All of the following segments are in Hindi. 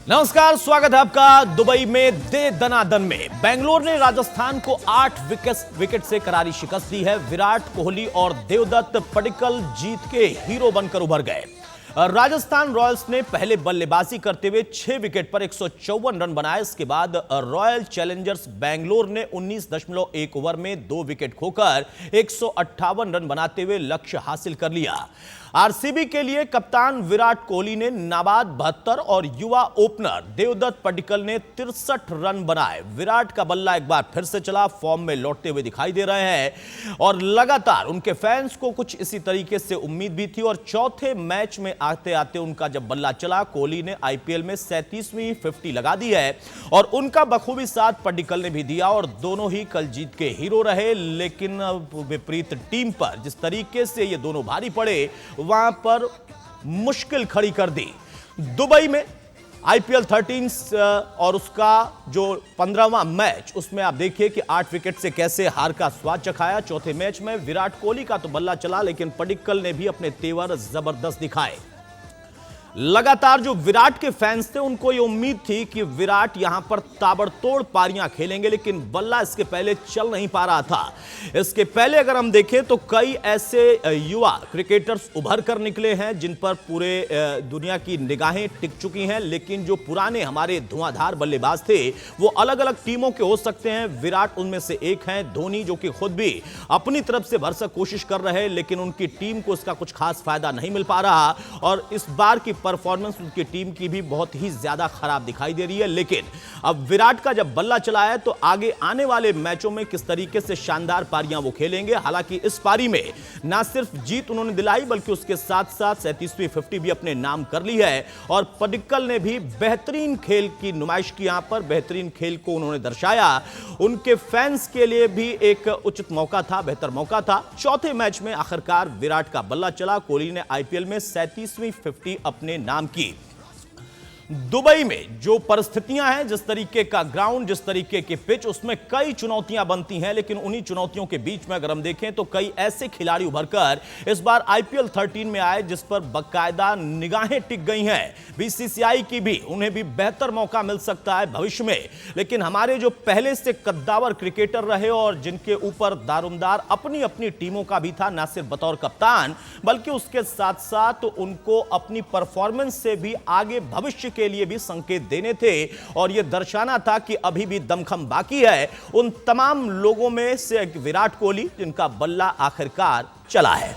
नमस्कार, स्वागत है आपका। दुबई में दे दनादन में बेंगलोर ने राजस्थान को 8 विकेट से करारी शिकस्त दी है। विराट कोहली और देवदत्त पडिक्कल जीत के हीरो बनकर उभर गए। राजस्थान रॉयल्स ने पहले बल्लेबाजी करते हुए 6 विकेट पर 154 रन बनाए। इसके बाद रॉयल चैलेंजर्स बेंगलोर ने 19.1 ओवर में 2 विकेट खोकर 158 रन बनाते हुए लक्ष्य हासिल कर लिया। आरसीबी के लिए कप्तान विराट कोहली ने नाबाद 72 और युवा ओपनर देवदत्त पडिक्कल ने 63 रन बनाए। विराट का बल्ला एक बार फिर से चला, फॉर्म में लौटते हुए दिखाई दे रहे हैं और लगातार उनके फैंस को कुछ इसी तरीके से उम्मीद भी थी। और चौथे मैच में आते आते उनका जब बल्ला चला, कोहली ने आईपीएल में 37वीं 50 लगा दी है और उनका बखूबी साथ पडिक्कल ने भी दिया और दोनों ही कल जीत के हीरो रहे। लेकिन विपरीत टीम पर जिस तरीके से ये दोनों भारी पड़े, वहां पर मुश्किल खड़ी कर दी। दुबई में आईपीएल 13 और उसका जो 15वां मैच, उसमें आप देखिए कि 8 विकेट से कैसे हार का स्वाद चखाया। चौथे मैच में विराट कोहली का तो बल्ला चला, लेकिन पडिक्कल ने भी अपने तेवर जबरदस्त दिखाए। लगातार जो विराट के फैंस थे, उनको ये उम्मीद थी कि विराट यहां पर ताबड़तोड़ पारियां खेलेंगे, लेकिन बल्ला इसके पहले चल नहीं पा रहा था। इसके पहले अगर हम देखें तो कई ऐसे युवा क्रिकेटर्स उभर कर निकले हैं जिन पर पूरे दुनिया की निगाहें टिक चुकी हैं। लेकिन जो पुराने हमारे धुआंधार बल्लेबाज थे, वो अलग अलग टीमों के हो सकते हैं। विराट उनमें से एक हैं। धोनी जो कि खुद भी अपनी तरफ से भरसक कोशिश कर रहे हैं, लेकिन उनकी टीम को इसका कुछ खास फायदा नहीं मिल पा रहा और इस बार की परफॉर्मेंस उनकी टीम की भी बहुत ही ज्यादा खराब दिखाई दे रही है। लेकिन अब विराट का जब बल्ला चला है तो आगे आने वाले मैचों में किस तरीके से शानदार पारियां वो खेलेंगे। हालांकि इस पारी में ना सिर्फ जीत उन्होंने दिलाई, बल्कि उसके साथ साथ 37वीं 50 भी अपने नाम कर ली है और पडिक्कल ने भी बेहतरीन खेल की नुमाइश की। यहां पर बेहतरीन खेल को उन्होंने दर्शाया। उनके फैंस के लिए भी एक उचित मौका था, बेहतर मौका था। चौथे मैच में आखिरकार विराट का बल्ला चला। कोहली ने आईपीएल में 37वीं 50 अपने नाम की। दुबई में जो परिस्थितियां हैं, जिस तरीके का ग्राउंड, जिस तरीके की पिच, उसमें कई चुनौतियां बनती हैं। लेकिन उन्हीं चुनौतियों के बीच में अगर हम देखें तो कई ऐसे खिलाड़ी उभरकर इस बार आईपीएल 13 में आए जिस पर बाकायदा निगाहें टिक गई हैं। बीसीसीआई की भी, उन्हें भी बेहतर मौका मिल सकता है भविष्य में। लेकिन हमारे जो पहले से कद्दावर क्रिकेटर रहे और जिनके ऊपर दारोमदार अपनी अपनी टीमों का भी था, ना सिर्फ बतौर कप्तान बल्कि उसके साथ साथ उनको अपनी परफॉर्मेंस से भी आगे भविष्य के लिए भी संकेत देने थे और यह दर्शाना था कि अभी भी दमखम बाकी है। उन तमाम लोगों में से एक विराट कोहली, जिनका बल्ला आखिरकार चला है।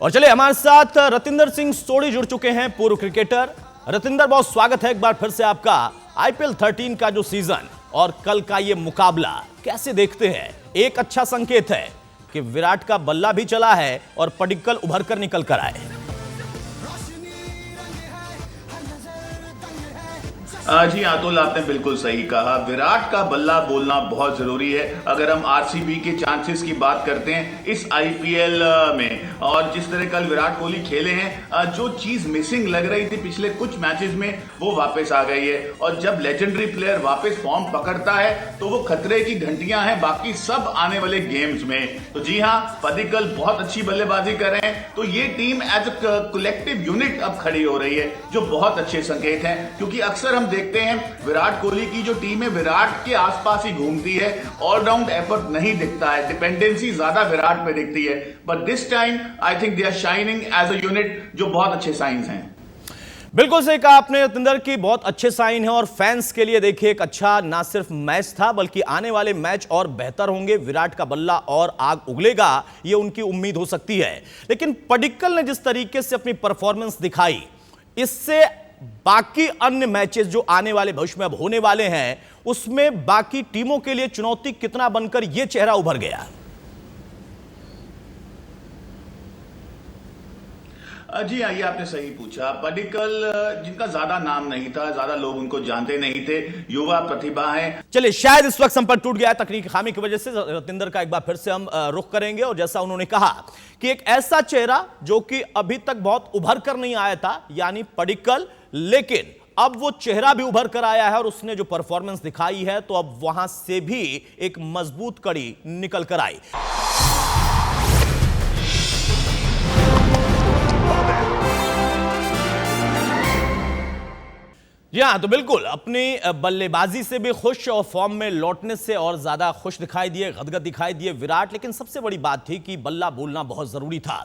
और चलिए, हमारे साथ रतिंदर सिंह सोढ़ी जुड़ चुके हैं, पूर्व क्रिकेटर। रतिंदर, बहुत स्वागत है एक बार फिर से आपका। आईपीएल 13 का जो सीजन और कल का ये मुकाबला कैसे देखते हैं? एक अच्छा संकेत है कि विराट का बल्ला भी चला है और पडिक्कल उभर कर निकल कर आए। जी अतुल, आपने बिल्कुल सही कहा। विराट का बल्ला बोलना बहुत जरूरी है। अगर हम आरसीबी के चांसेस की बात करते हैं इस आईपीएल में, और जिस तरह कल विराट कोहली खेले हैं, जो चीज मिसिंग लग रही थी पिछले कुछ मैचेस में, वो वापस आ गई है। और जब लेजेंडरी प्लेयर वापस फॉर्म पकड़ता है तो वो खतरे की घंटियां हैं बाकी सब आने वाले गेम्स में। तो जी हाँ, पडिक्कल बहुत अच्छी बल्लेबाजी कर रहे हैं। तो ये team as a collective unit अब खड़ी हो रही है, जो बहुत अच्छे संकेत हैं। क्योंकि अक्सर हम देखते हैं विराट कोहली की जो टीम है विराट के आसपास ही घूमती है, ऑलराउंड एफर्ट नहीं दिखता है, डिपेंडेंसी ज्यादा विराट पे दिखती है। But this time I think they are shining as a unit, जो बहुत अच्छे साइंस हैं। बिल्कुल सही कहा आपने रतिंदर की, बहुत अच्छे साइन है और फैंस के लिए देखिए एक अच्छा ना सिर्फ मैच था, बल्कि आने वाले मैच और बेहतर होंगे। विराट का बल्ला और आग उगलेगा, ये उनकी उम्मीद हो सकती है। लेकिन पडिक्कल ने जिस तरीके से अपनी परफॉर्मेंस दिखाई, इससे बाकी अन्य मैचेस जो आने वाले भविष्य में अब होने वाले हैं, उसमें बाकी टीमों के लिए चुनौती कितना बनकर यह चेहरा उभर गया। जी हाँ, ये आपने सही पूछा। पडिक्कल, जिनका ज्यादा नाम नहीं था, ज्यादा लोग उनको जानते नहीं थे, युवा प्रतिभा है। चलिए, शायद इस वक्त संपर्क टूट गया है तकनीकी खामी की वजह से। रतिंदर का एक बार फिर से हम रुख करेंगे और जैसा उन्होंने कहा कि एक ऐसा चेहरा जो कि अभी तक बहुत उभर कर नहीं आया था, यानी पडिक्कल, लेकिन अब वो चेहरा भी उभर कर आया है और उसने जो परफॉर्मेंस दिखाई है, तो अब वहां से भी एक मजबूत कड़ी निकल कर आई। जी हाँ, तो बिल्कुल अपनी बल्लेबाजी से भी खुश और फॉर्म में लौटने से और ज्यादा खुश दिखाई दिए, गदगद दिखाई दिए विराट। लेकिन सबसे बड़ी बात थी कि बल्ला बोलना बहुत जरूरी था,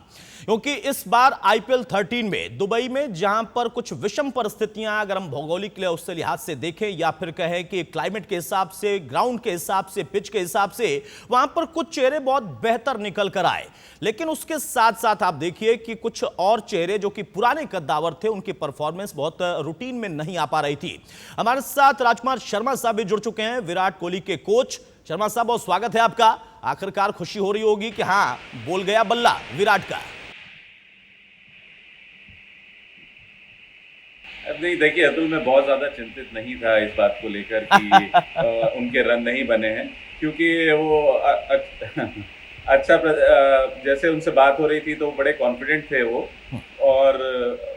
क्योंकि इस बार आईपीएल 13 में दुबई में जहां पर कुछ विषम परिस्थितियां, अगर हम भौगोलिक उससे लिहाज से देखें या फिर कहें कि क्लाइमेट के हिसाब से, ग्राउंड के हिसाब से, पिच के हिसाब से, वहां पर कुछ चेहरे बहुत बेहतर निकल कर आए। लेकिन उसके साथ साथ आप देखिए कि कुछ और चेहरे जो कि पुराने कद्दावर थे, उनकी परफॉर्मेंस बहुत रूटीन में नहीं आ पा रही थी। हमारे साथ राजकुमार शर्मा साहब भी जुड़ चुके हैं, विराट कोहली के कोच। शर्मा साहब, बहुत स्वागत है आपका। आखिरकार खुशी हो रही होगी कि हां, बोल गया बल्ला विराट का। नहीं, देखिए, अतुल, मैं बहुत ज्यादा चिंतित नहीं था इस बात को लेकर कि उनके रन नहीं बने हैं, क्योंकि वो जैसे उनसे बात हो रही थी तो बड़े कॉन्फिडेंट थे वो, और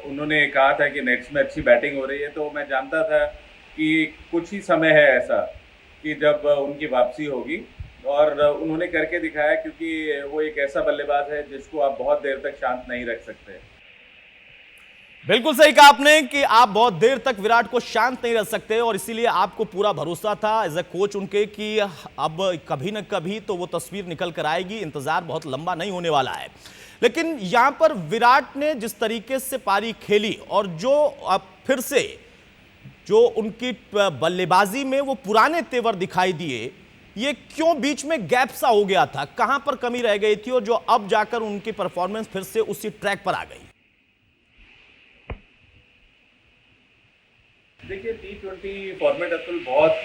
उन्होंने कहा था कि नेक्स्ट में अच्छी बैटिंग हो रही है। तो मैं जानता था कि कुछ ही समय है ऐसा कि जब उनकी वापसी होगी, और उन्होंने करके दिखाया, क्योंकि वो एक ऐसा बल्लेबाज है जिसको आप बहुत देर तक शांत नहीं रख सकते। बिल्कुल सही कहा आपने कि आप बहुत देर तक विराट को शांत नहीं रख सकते, और इसीलिए आपको पूरा भरोसा था एज ए कोच उनके कि अब कभी न कभी तो वो तस्वीर निकल कर आएगी। इंतजार बहुत लंबा नहीं होने वाला है। लेकिन यहां पर विराट ने जिस तरीके से पारी खेली, और जो अब फिर से जो उनकी बल्लेबाजी में वो पुराने तेवर दिखाई दिए, ये क्यों बीच में गैप सा हो गया था, कहां पर कमी रह गई थी, और जो अब जाकर उनकी परफॉर्मेंस फिर से उसी ट्रैक पर आ गई? देखिए, T20 फॉर्मेट अतुल बहुत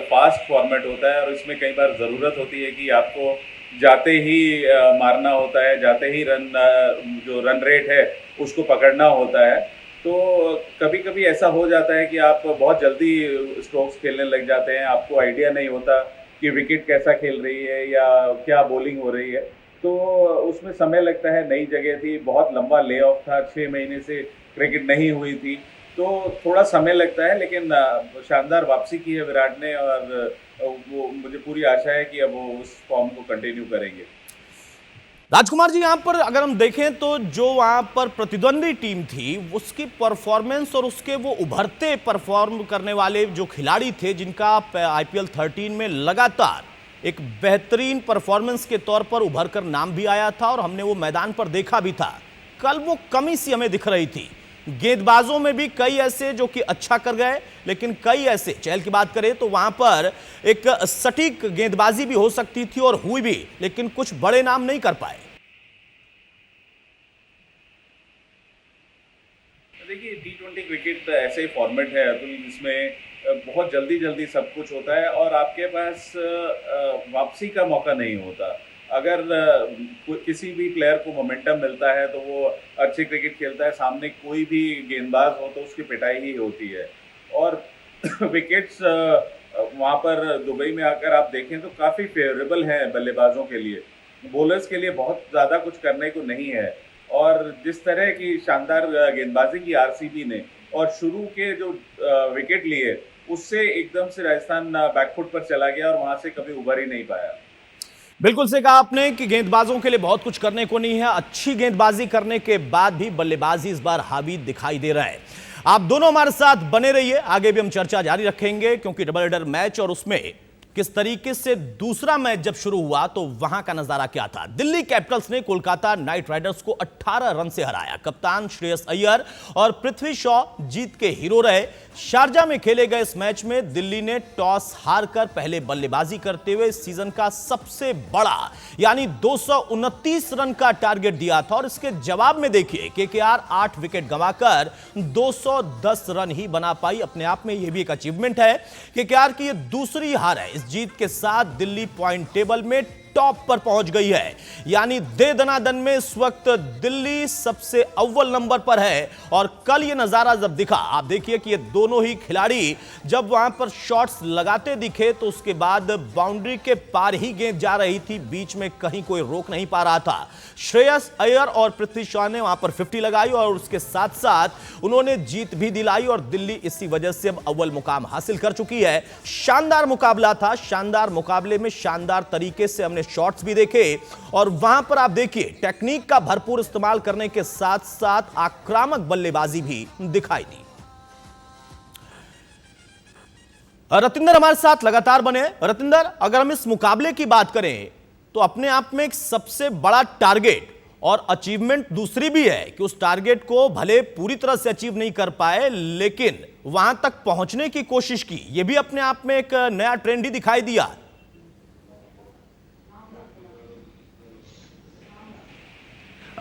फास्ट फॉर्मेट होता है, और इसमें कई बार ज़रूरत होती है कि आपको जाते ही मारना होता है, जाते ही जो रन रेट है उसको पकड़ना होता है। तो कभी कभी ऐसा हो जाता है कि आप बहुत जल्दी स्ट्रोक्स खेलने लग जाते हैं, आपको आइडिया नहीं होता कि विकेट कैसा खेल रही है या क्या बॉलिंग हो रही है। तो उसमें समय लगता है, नई जगह थी, बहुत लंबा ले ऑफ था, 6 महीने से क्रिकेट नहीं हुई थी, तो थोड़ा समय लगता है। लेकिन शानदार वापसी की है विराट ने, और वो मुझे पूरी आशा है कि अब वो उस फॉर्म को कंटिन्यू करेंगे। राजकुमार जी, यहां पर अगर हम देखें तो जो वहां पर प्रतिद्वंदी टीम थी, उसकी परफॉर्मेंस और उसके वो उभरते परफॉर्म करने वाले जो खिलाड़ी थे, जिनका आईपीएल 13 में लगातार एक बेहतरीन परफॉर्मेंस के तौर पर उभर कर नाम भी आया था, और हमने वो मैदान पर देखा भी था। कल वो कमी सी हमें दिख रही थी। गेंदबाजों में भी कई ऐसे जो कि अच्छा कर गए, लेकिन कई ऐसे, चहल की बात करें तो वहां पर एक सटीक गेंदबाजी भी हो सकती थी और हुई भी, लेकिन कुछ बड़े नाम नहीं कर पाए। देखिए, T20 क्रिकेट ऐसे ही फॉर्मेट है अतुल, जिसमें बहुत जल्दी जल्दी सब कुछ होता है, और आपके पास वापसी का मौका नहीं होता। अगर किसी भी प्लेयर को मोमेंटम मिलता है तो वो अच्छी क्रिकेट खेलता है, सामने कोई भी गेंदबाज हो तो उसकी पिटाई ही होती है। और विकेट्स वहाँ पर दुबई में आकर आप देखें तो काफ़ी फेवरेबल हैं बल्लेबाजों के लिए, बॉलर्स के लिए बहुत ज़्यादा कुछ करने को नहीं है। और जिस तरह की शानदार गेंदबाजी की आरसीबी ने, और शुरू के जो विकेट लिए, उससे एकदम से राजस्थान बैकफुट पर चला गया और वहाँ से कभी उभर ही नहीं पाया। बिल्कुल से कहा आपने कि गेंदबाजों के लिए बहुत कुछ करने को नहीं है। अच्छी गेंदबाजी करने के बाद भी बल्लेबाजी इस बार हावी दिखाई दे रहा है। आप दोनों हमारे साथ बने रहिए, आगे भी हम चर्चा जारी रखेंगे, क्योंकि डबल हेडर मैच और उसमें किस तरीके से दूसरा मैच जब शुरू हुआ तो वहां का नजारा क्या था। दिल्ली कैपिटल्स ने कोलकाता नाइट राइडर्स को 18 रन से हराया। कप्तान श्रेयस अय्यर और पृथ्वी शॉ जीत के हीरो रहे। शारजा में खेले गए इस मैच में दिल्ली ने टॉस हारकर पहले बल्लेबाजी करते हुए सीजन का सबसे बड़ा यानी 229 रन का टारगेट दिया था, और इसके जवाब में देखिए केकेआर 8 विकेट गंवाकर 210 रन ही बना पाई। अपने आप में यह भी एक अचीवमेंट है। केकेआर की यह दूसरी हार है। इस जीत के साथ दिल्ली पॉइंट टेबल में टॉप पर पहुंच गई है, यानी दे दनादन में इस वक्त दिल्ली सबसे अव्वल नंबर पर है। और कल ये नजारा जब दिखा, आप देखिए कि ये दोनों ही खिलाड़ी जब वहां पर शॉट्स लगाते दिखे तो उसके बाद बाउंड्री के पार ही गेंद जा रही थी, बीच में कहीं कोई रोक नहीं पा रहा था। श्रेयस अय्यर और पृथ्वी शॉ ने वहां पर 50 लगाई, और उसके साथ साथ उन्होंने जीत भी दिलाई, और दिल्ली इसी वजह से अब अव्वल मुकाम हासिल कर चुकी है। शानदार मुकाबला था। शानदार मुकाबले में शानदार तरीके से हमने शॉट्स भी देखे, और वहां पर आप देखिए टेक्निक का भरपूर इस्तेमाल करने के साथ साथ आक्रामक बल्लेबाजी भी दिखाई दी। रतिंदर हमारे साथ लगातार बने। रतिंदर, अगर हम इस मुकाबले की बात करें तो अपने आप में एक सबसे बड़ा टारगेट और अचीवमेंट दूसरी भी है कि उस टारगेट को भले पूरी तरह से अचीव नहीं कर पाए, लेकिन वहां तक पहुंचने की कोशिश की। यह भी अपने आप में एक नया ट्रेंड ही दिखाई दिया।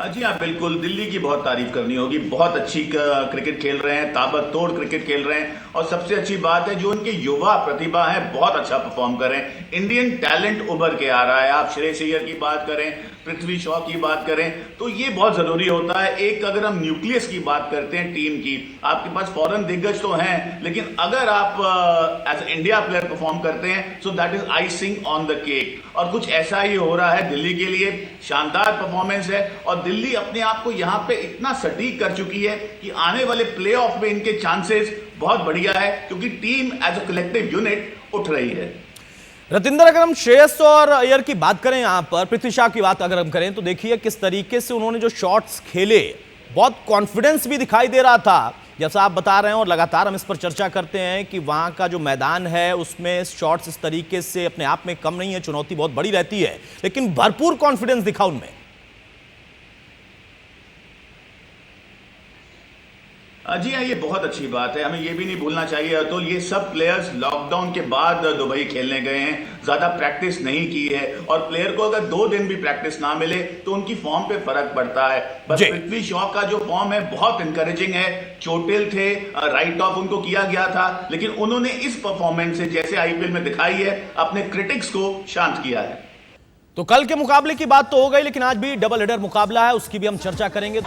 जी हाँ, बिल्कुल। दिल्ली की बहुत तारीफ करनी होगी। बहुत अच्छी क्रिकेट खेल रहे हैं, ताबड़तोड़ क्रिकेट खेल रहे हैं, और सबसे अच्छी बात है जो उनके युवा प्रतिभा है बहुत अच्छा परफॉर्म कर रहे हैं। इंडियन टैलेंट उभर के आ रहा है। आप श्रेयस अय्यर की बात करें, पृथ्वी शॉ की बात करें, तो ये बहुत जरूरी होता है। एक अगर हम न्यूक्लियस की बात करते हैं टीम की, आपके पास फॉरेन दिग्गज तो हैं, लेकिन अगर आप एज इंडिया प्लेयर परफॉर्म करते हैं, so that is icing on the cake. और कुछ ऐसा ही हो रहा है दिल्ली के लिए। शानदार परफॉर्मेंस है, और दिल्ली अपने आप को यहां पे इतना सटीक कर चुकी है कि आने वाले प्लेऑफ में इनके चांसेस बहुत बढ़िया है, क्योंकि team as a collective unit उठ रही है। रतिंदर, अगर हम श्रेयस और अय्यर की बात करें, यहां पर पृथ्वी शॉ की बात अगर हम करें, तो देखिए किस तरीके से उन्होंने जो शॉट्स खेले, बहुत कॉन्फिडेंस भी दिखाई दे रहा था, जैसा आप बता रहे हैं। और लगातार हम इस पर चर्चा करते हैं कि वहां का जो मैदान है उसमें शॉट्स इस तरीके से अपने आप में कम नहीं है, चुनौती बहुत बड़ी रहती है, लेकिन भरपूर कॉन्फिडेंस दिखा उनमें। जी हाँ, ये बहुत अच्छी बात है। हमें ये भी नहीं भूलना चाहिए अतुल, ये सब प्लेयर्स लॉकडाउन के बाद दुबई खेलने गए हैं, ज्यादा प्रैक्टिस नहीं की है, और प्लेयर को अगर 2 दिन भी प्रैक्टिस ना मिले तो उनकी फॉर्म पे फर्क पड़ता है। बस पृथ्वी शॉ का जो फॉर्म है बहुत इंकरेजिंग है। चोटिल थे, राइट ऑफ उनको किया गया था, लेकिन उन्होंने इस परफॉर्मेंस से, जैसे आईपीएल में दिखाई है, अपने क्रिटिक्स को शांत किया है। तो कल के मुकाबले की बात तो हो गई, लेकिन आज भी डबल हेडर मुकाबला है, उसकी भी हम चर्चा करेंगे।